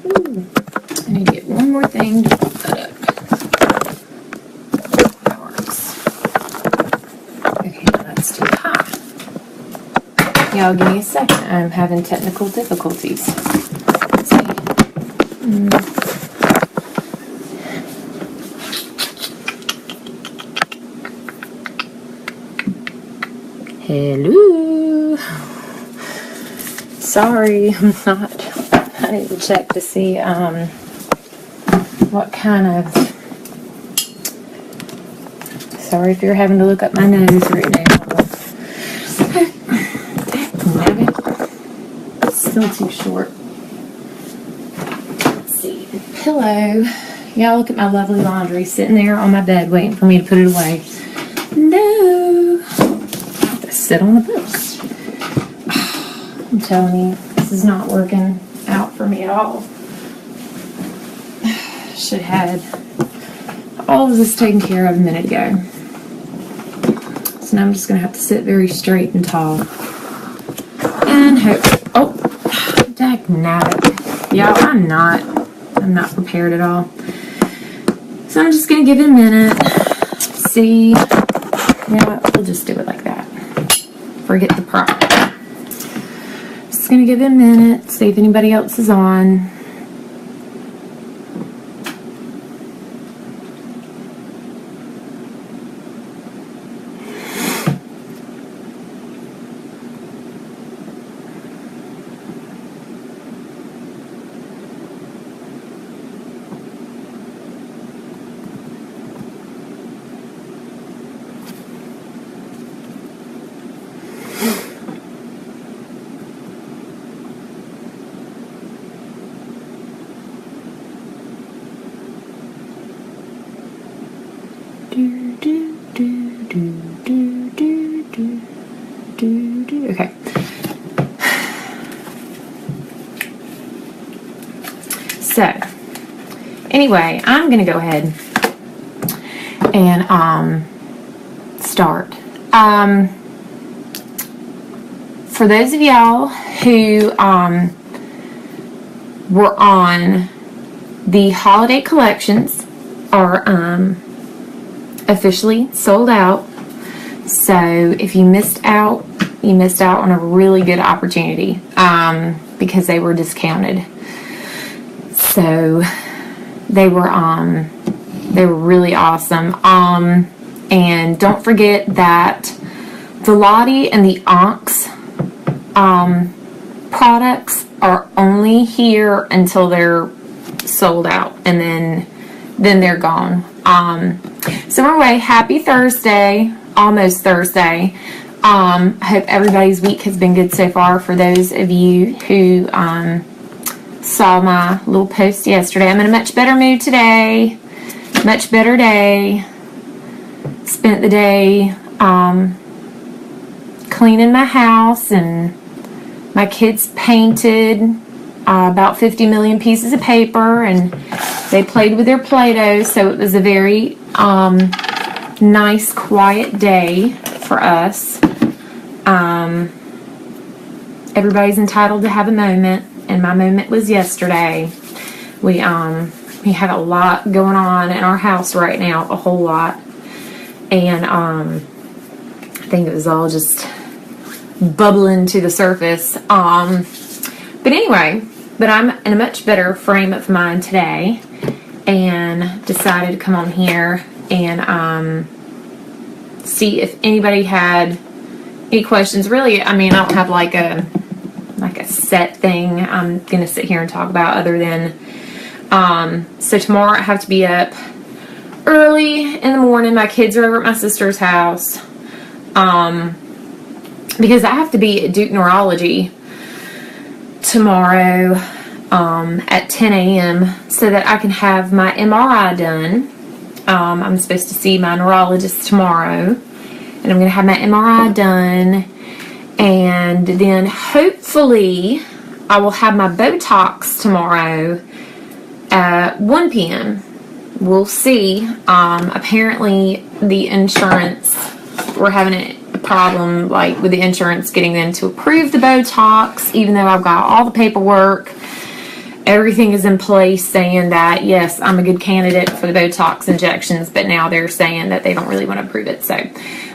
Ooh, I need to get one more thing to put that up. That works. Okay, now that's too high. Y'all give me a second. I'm having technical difficulties. Let's see. Hello. Sorry, I'm not. I need to check to see what kind of. Sorry if you're having to look up my nose right now. It's still too short. Let's see. The pillow. Y'all look at my lovely laundry sitting there on my bed waiting for me to put it away. No. I have to sit on the book. I'm telling you, this is not working out for me at all. Should have had all of this taken care of a minute ago. So now I'm just going to have to sit very straight and tall. And hope. Oh, dagnabbit. Y'all, I'm not prepared at all. So I'm just going to give it a minute. See. Yeah, we'll just do it like that. Forget the prop. Just going to give it a minute. See if anybody else is on. Okay. So, anyway, I'm going to go ahead and start. For those of y'all who were on the holiday collections are officially sold out. So if you missed out, you missed out on a really good opportunity because they were discounted. So they were really awesome. And don't forget that the Lottie and the Onyx products are only here until they're sold out, and then they're gone. So anyway, happy Thursday, almost Thursday. I hope everybody's week has been good so far. For those of you who saw my little post yesterday, I'm in a much better mood today. Much better day. Spent the day cleaning my house, and my kids painted about 50 million pieces of paper, and they played with their Play-Doh, so it was a very nice, quiet day for us. Everybody's entitled to have a moment, and my moment was yesterday. We had a lot going on in our house right now, a whole lot, and I think it was all just bubbling to the surface. But anyway, I'm in a much better frame of mind today, and decided to come on here and see if anybody had any questions. Really, I mean, I don't have like a set thing I'm gonna sit here and talk about, other than so tomorrow I have to be up early in the morning. My kids are over at my sister's house because I have to be at Duke Neurology tomorrow at 10 a.m. so that I can have my MRI done. I'm supposed to see my neurologist tomorrow, and I'm going to have my MRI done, and then hopefully I will have my Botox tomorrow at 1 p.m. We'll see. Apparently the insurance, we're having a problem like with the insurance getting them to approve the Botox, even though I've got all the paperwork everything is in place saying that, yes, I'm a good candidate for the Botox injections, but now they're saying that they don't really want to approve it. So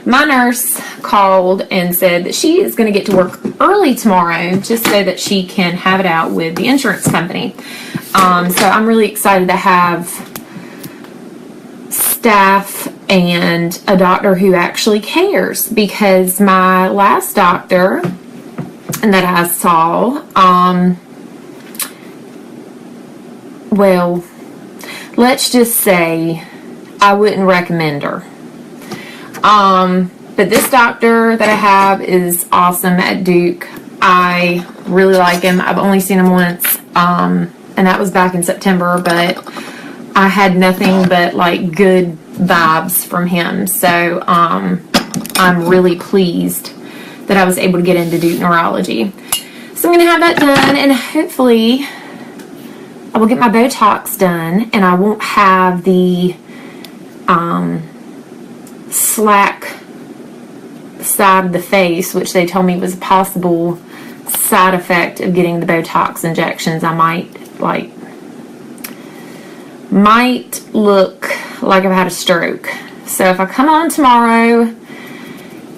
my nurse called and said that she is going to get to work early tomorrow just so that she can have it out with the insurance company. So I'm really excited to have staff and a doctor who actually cares, because my last doctor that I saw, well, let's just say I wouldn't recommend her. But this doctor that I have is awesome at Duke. I really like him. I've only seen him once, and that was back in September, but I had nothing but like good vibes from him. So I'm really pleased that I was able to get into Duke Neurology. So I'm going to have that done, and hopefully I will get my Botox done, and I won't have the slack side of the face, which they told me was a possible side effect of getting the Botox injections. I might look like I've had a stroke. So if I come on tomorrow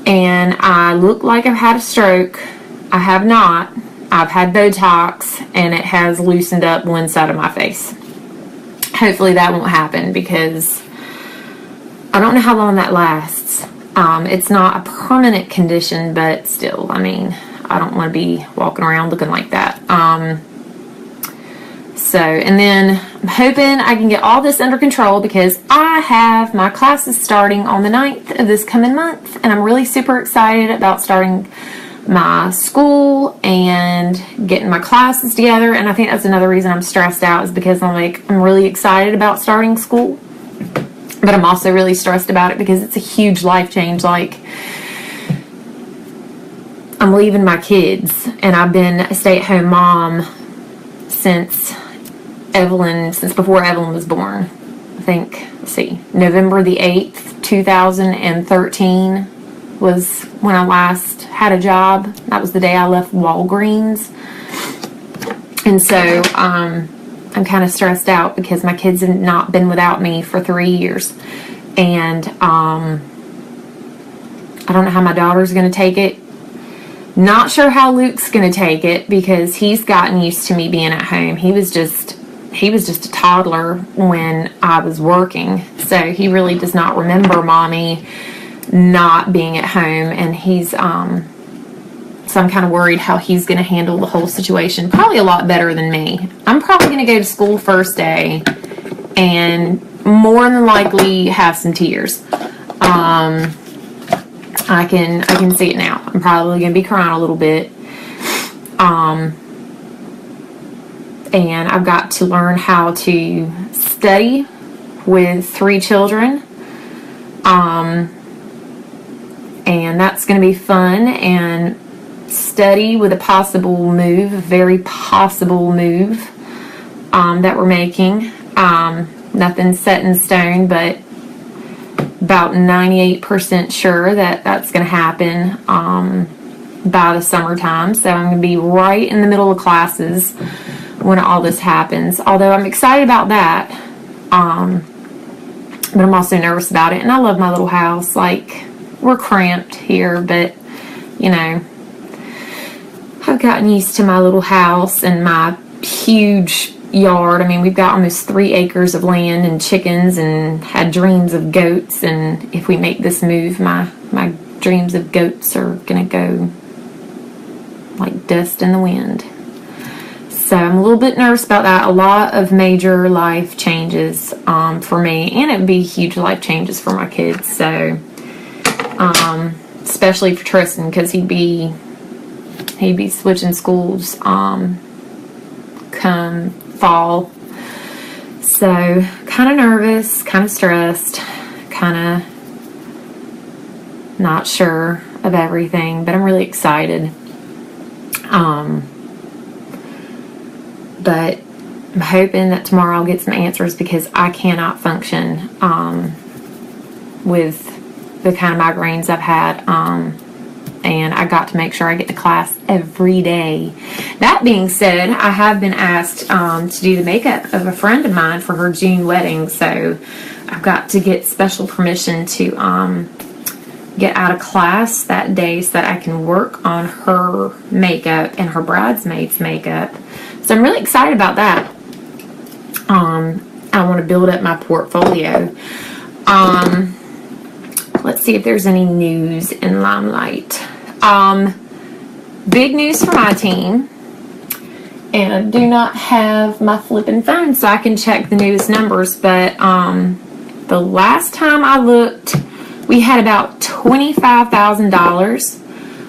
and I look like I've had a stroke, I have not. I've had Botox and it has loosened up one side of my face. Hopefully that won't happen, because I don't know how long that lasts. It's not a permanent condition, but still, I mean, I don't want to be walking around looking like that. And then I'm hoping I can get all this under control, because I have my classes starting on the 9th of this coming month, and I'm really super excited about starting my school and getting my classes together. And I think that's another reason I'm stressed out, is because I'm really excited about starting school, but I'm also really stressed about it because it's a huge life change. Like, I'm leaving my kids, and I've been a stay-at-home mom since before Evelyn was born. I think, let's see, November the 8th, 2013 was when I last had a job. That was the day I left Walgreens. And so I'm kind of stressed out because my kids have not been without me for 3 years. And I don't know how my daughter's going to take it. Not sure how Luke's going to take it, because he's gotten used to me being at home. He was just a toddler when I was working, so he really does not remember mommy not being at home. And he's so I'm kind of worried how he's going to handle the whole situation. Probably a lot better than me. I'm probably going to go to school first day and more than likely have some tears. I can see it now. I'm probably going to be crying a little bit. And I've got to learn how to study with 3 children. And that's going to be fun. And study with a very possible move that we're making. Nothing's set in stone, but about 98% sure that that's going to happen by the summertime. So I'm going to be right in the middle of classes when all this happens. Although I'm excited about that, but I'm also nervous about it. And I love my little house. Like, we're cramped here, but you know, I've gotten used to my little house and my huge yard. I mean, we've got almost 3 acres of land and chickens, and had dreams of goats. And if we make this move, my dreams of goats are gonna go like dust in the wind. So I'm a little bit nervous about that. A lot of major life changes for me, and it would be huge life changes for my kids. So especially for Tristan, because he'd be switching schools come fall. So kind of nervous, kind of stressed, kind of not sure of everything, but I'm really excited. But I'm hoping that tomorrow I'll get some answers, because I cannot function with the kind of migraines I've had. and I got to make sure I get to class every day. That being said, I have been asked to do the makeup of a friend of mine for her June wedding, so I've got to get special permission to get out of class that day so that I can work on her makeup and her bridesmaids makeup. So I'm really excited about that. I want to build up my portfolio. Let's see if there's any news in Limelight. Big news for my team. And I do not have my flipping phone so I can check the newest numbers, but the last time I looked, we had about $25,000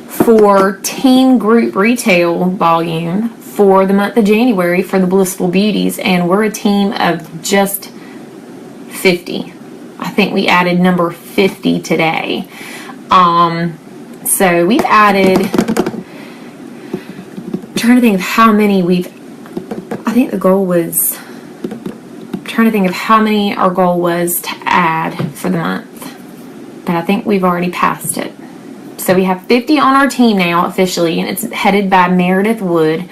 for team group retail volume for the month of January for the Blissful Beauties, and we're a team of just 50. I think we added number 50 today. So we've added, I'm trying to think of how many I think the goal was, I'm trying to think of how many our goal was to add for the month, but I think we've already passed it. So we have 50 on our team now officially, and it's headed by Meredith Wood,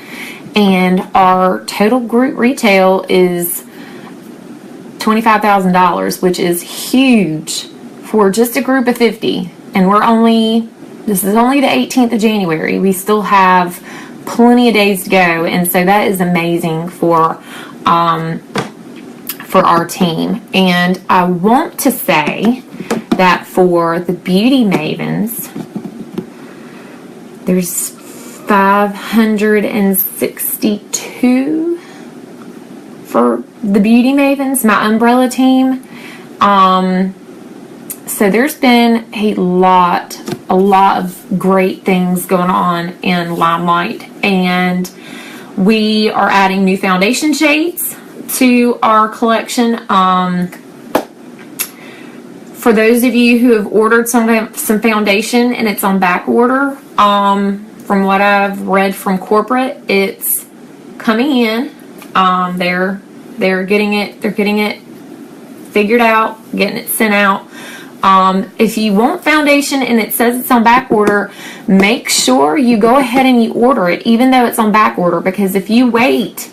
and our total group retail is $25,000, which is huge for just a group of 50. And this is only the 18th of January. We still have plenty of days to go, and so that is amazing for our team. And I want to say that for the Beauty Mavens, there's 562 for the Beauty Mavens, my umbrella team. So there's been a lot of great things going on in Limelight, and we are adding new foundation shades to our collection. For those of you who have ordered some foundation and it's on back order, from what I've read from corporate, it's coming in. They're getting it figured out, getting it sent out. If you want foundation and it says it's on back order, make sure you go ahead and you order it, even though it's on back order, because if you wait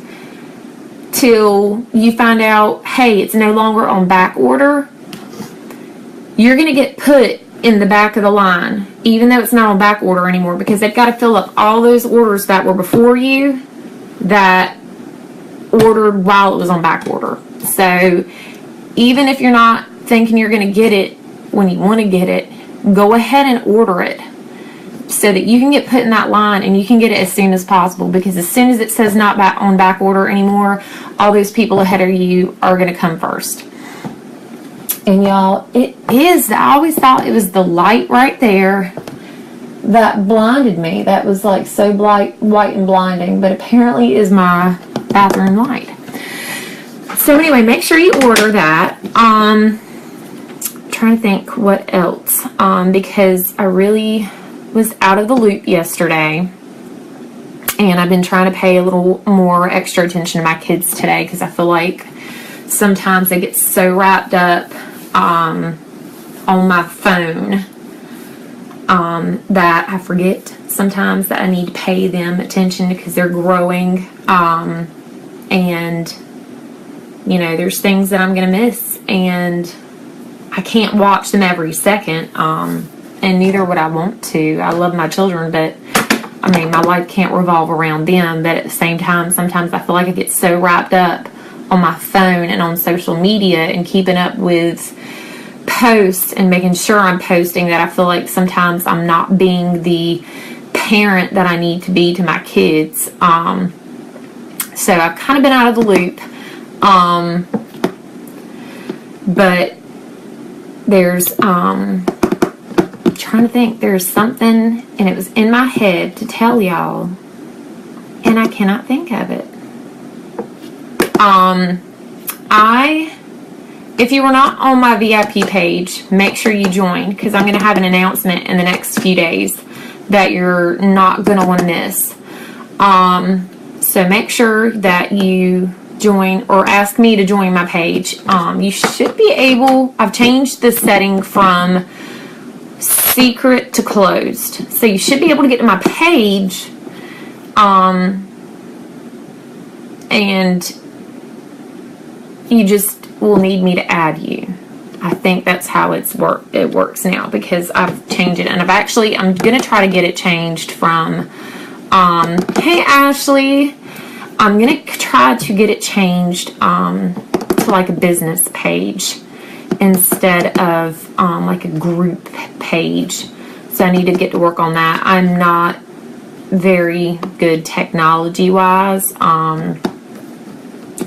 till you find out, hey, it's no longer on back order, you're going to get put in the back of the line, even though it's not on back order anymore, because they've got to fill up all those orders that were before you that ordered while it was on back order. So even if you're not thinking you're going to get it when you want to get it, go ahead and order it so that you can get put in that line and you can get it as soon as possible, because as soon as it says not on back order anymore, all those people ahead of you are going to come first. And y'all, I always thought it was the light right there that blinded me. That was like so white and blinding, but apparently is my bathroom light. So anyway, make sure you order that. I'm trying to think what else, because I really was out of the loop yesterday, and I've been trying to pay a little more extra attention to my kids today, because I feel like sometimes they get so wrapped up on my phone that I forget sometimes that I need to pay them attention, because they're growing, and you know, there's things that I'm gonna miss, and I can't watch them every second, and neither would I want to. I love my children, but I mean, my life can't revolve around them. But at the same time, sometimes I feel like I get so wrapped up on my phone and on social media and keeping up with posts and making sure I'm posting that I feel like sometimes I'm not being the parent that I need to be to my kids. So I've kind of been out of the loop. But there's, trying to think, there's something, and it was in my head to tell y'all, and I cannot think of it. If you were not on my VIP page, make sure you join, because I'm going to have an announcement in the next few days that you're not going to want to miss. So make sure that you join, or ask me to join my page. You should be able, I've changed the setting from secret to closed. So you should be able to get to my page, and you just will need me to add you. I think that's how it works now, because I've changed it, and I'm gonna try to get it changed from hey Ashley, I'm gonna try to get it changed to like a business page instead of like a group page. So I need to get to work on that. I'm not very good technology wise.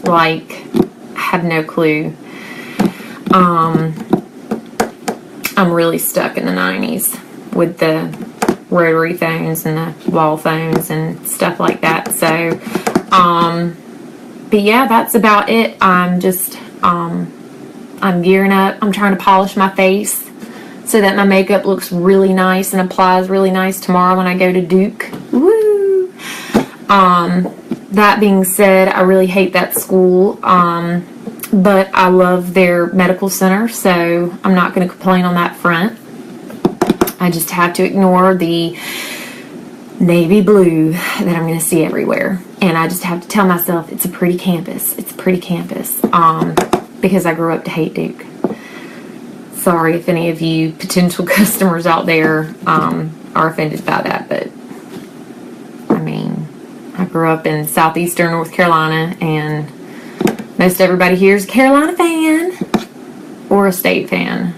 Like, I have no clue. I'm really stuck in the 90s with the rotary phones and the wall phones and stuff like that. So, but yeah, that's about it. I'm just, I'm gearing up. I'm trying to polish my face so that my makeup looks really nice and applies really nice tomorrow when I go to Duke. Woo! That being said, I really hate that school. But I love their medical center, so I'm not going to complain on that front. I just have to ignore the navy blue that I'm going to see everywhere. And I just have to tell myself it's a pretty campus. It's a pretty campus. Because I grew up to hate Duke. Sorry if any of you potential customers out there are offended by that, but I mean, I grew up in southeastern North Carolina, and most everybody here is a Carolina fan or a State fan.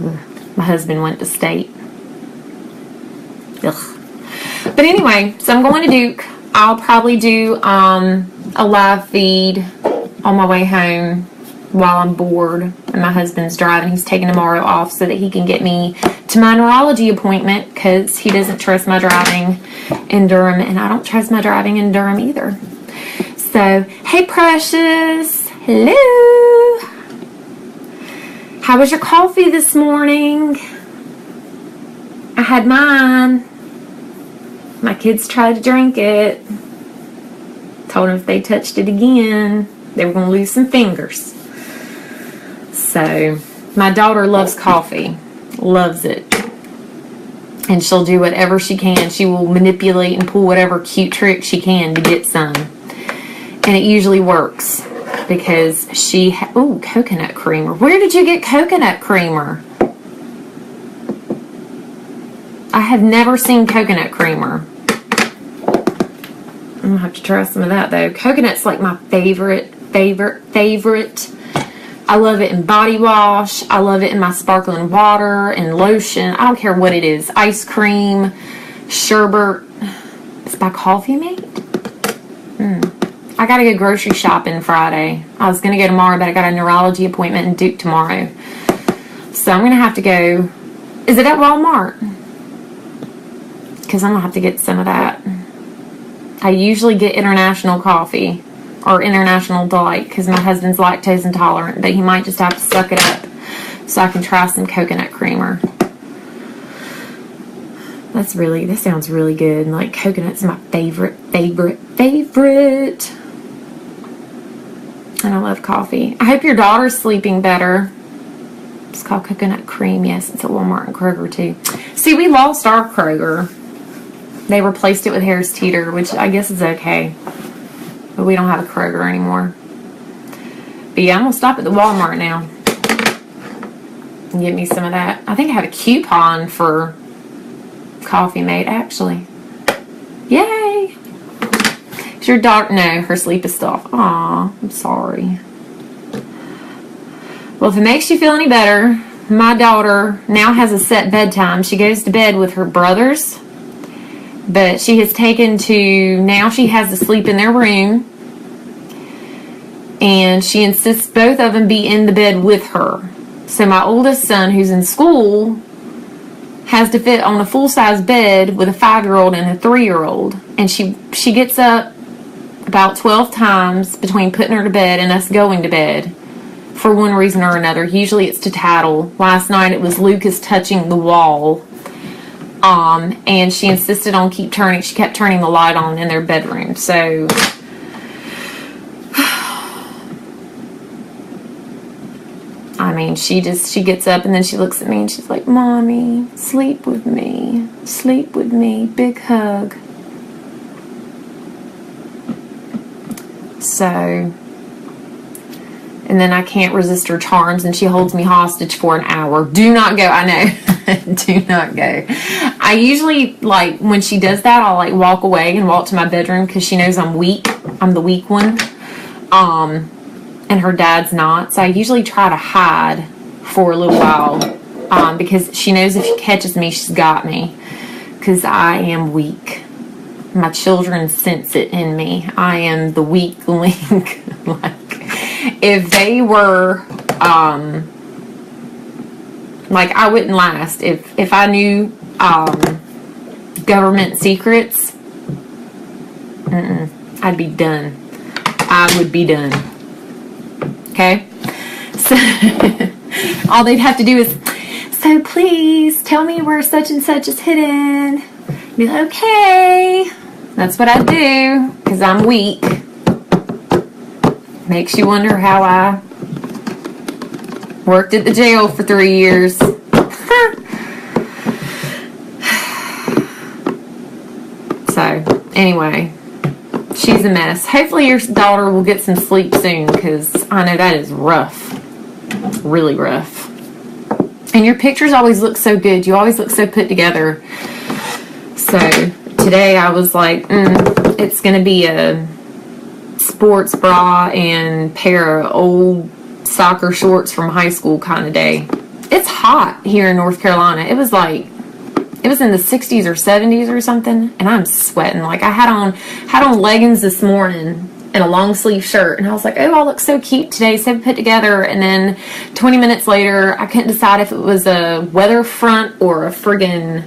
Ugh. My husband went to State. Ugh. But anyway, so I'm going to Duke. I'll probably do a live feed on my way home while I'm bored and my husband's driving. He's taking tomorrow off so that he can get me to my neurology appointment, because he doesn't trust my driving in Durham, and I don't trust my driving in Durham either. So, hey Precious, hello. How was your coffee this morning? I had mine. My kids tried to drink it. Told them if they touched it again, they were going to lose some fingers. So, my daughter loves coffee. Loves it. And she'll do whatever she can. She will manipulate and pull whatever cute trick she can to get some. And it usually works, because she ooh, coconut creamer. Where did you get coconut creamer? I have never seen coconut creamer. I'm gonna have to try some of that though. Coconut's like my favorite. I love it in body wash. I love it in my sparkling water and lotion. I don't care what it is. Ice cream, sherbet. It's by Coffee Mate. I gotta go grocery shopping Friday. I was gonna go tomorrow, but I got a neurology appointment in Duke tomorrow. So I'm gonna have to go. Is it at Walmart? Because I'm gonna have to get some of that. I usually get International Coffee or International Delight because my husband's lactose intolerant, but he might just have to suck it up so I can try some coconut creamer. This sounds really good. Like, coconut's my favorite. And I love coffee. I hope your daughter's sleeping better. It's called coconut cream. Yes, it's at Walmart and Kroger too. See, we lost our Kroger. They replaced it with Harris Teeter, which I guess is okay. But we don't have a Kroger anymore. But yeah, I'm going to stop at the Walmart now and get me some of that. I think I have a coupon for Coffee Mate, actually. Yay! Is your daughter? No, her sleep is still off. Aw, I'm sorry. Well, if it makes you feel any better, my daughter now has a set bedtime. She goes to bed with her brothers, but she has taken to, now she has to sleep in their room, and she insists both of them be in the bed with her. So my oldest son, who's in school, has to fit on a full-size bed with a 5-year-old and a 3-year-old. And she gets up about 12 times between putting her to bed and us going to bed for one reason or another. Usually it's to tattle. Last night it was Lucas touching the wall. And she insisted on she kept turning the light on in their bedroom. So I mean, she gets up and then she looks at me and she's like, Mommy, sleep with me. Sleep with me. Big hug. So, and then I can't resist her charms and she holds me hostage for an hour. Do not go. I know. Do not go. I usually, like, when she does that, I'll, like, walk away and walk to my bedroom because she knows I'm weak. I'm the weak one. And her dad's not. So I usually try to hide for a little while because she knows if she catches me, she's got me. Because I am weak. My children sense it in me. I am the weak link. Like, if they were, like, I wouldn't last. If I knew government secrets, I'd be done. I would be done. Okay? So, all they'd have to do is, so please tell me where such and such is hidden. Be like, okay. That's what I do, because I'm weak. Makes you wonder how I worked at the jail for 3 years. So, anyway. She's a mess. Hopefully your daughter will get some sleep soon because I know that is rough. Really rough. And your pictures always look so good. You always look so put together. So today I was like, it's going to be a sports bra and pair of old soccer shorts from high school kind of day. It's hot here in North Carolina. It was in the 60s or 70s or something, and I'm sweating. Like, I had on leggings this morning and a long sleeve shirt, and I was like, oh, I look so cute today, so put together. And then 20 minutes later, I couldn't decide if it was a weather front or a friggin'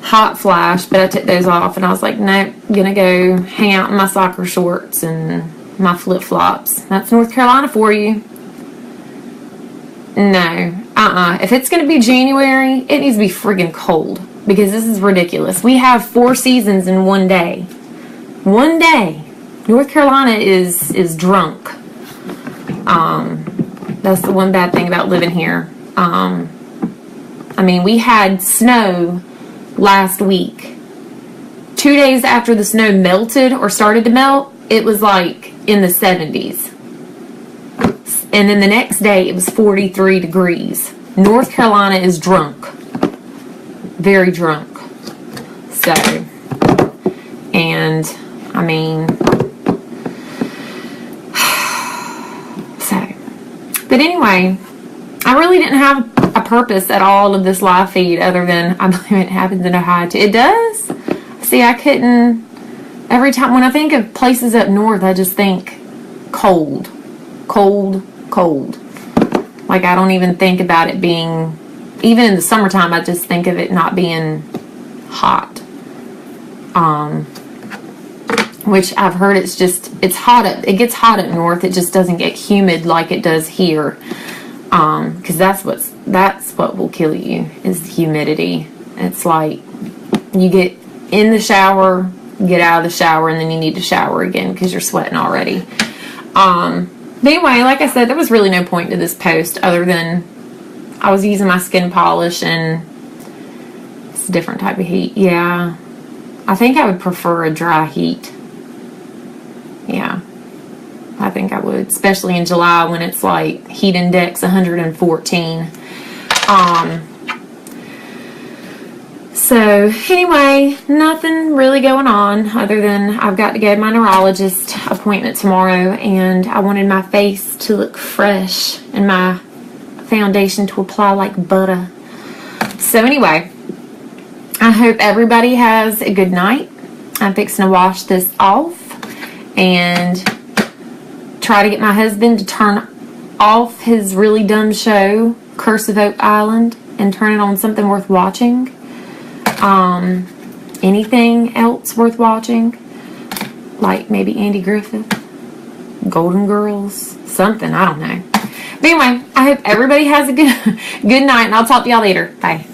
hot flash, but I took those off, and I was like, nope, gonna go hang out in my soccer shorts and my flip-flops. That's North Carolina for you. No. If it's going to be January, it needs to be friggin' cold. Because this is ridiculous. We have 4 seasons in one day. One day. North Carolina is drunk. That's the one bad thing about living here. I mean, we had snow last week. 2 days after the snow melted or started to melt, it was like in the 70s. And then the next day, it was 43 degrees. North Carolina is drunk. Very drunk. So, and, I mean, so. But anyway, I really didn't have a purpose at all of this live feed other than I believe it happens in Ohio too. It does? See, I couldn't, every time, when I think of places up north, I just think cold. Cold. Cold. Like, I don't even think about it being, even in the summertime, I just think of it not being hot. Which I've heard it's hot it gets hot up north. It just doesn't get humid like it does here. Because that's what will kill you is the humidity. It's like you get in the shower, get out of the shower, and then you need to shower again because you're sweating already. But anyway, like I said, there was really no point to this post other than I was using my skin polish and it's a different type of heat. Yeah. I think I would prefer a dry heat. Yeah. I think I would, especially in July when it's like heat index 114. So anyway, nothing really going on other than I've got to go to my neurologist appointment tomorrow, and I wanted my face to look fresh and my foundation to apply like butter. So anyway, I hope everybody has a good night. I'm fixing to wash this off and try to get my husband to turn off his really dumb show, Curse of Oak Island, and turn it on something worth watching. Anything else worth watching? Like maybe Andy Griffith, Golden Girls, something, I don't know. But anyway, I hope everybody has a good night, and I'll talk to y'all later. Bye.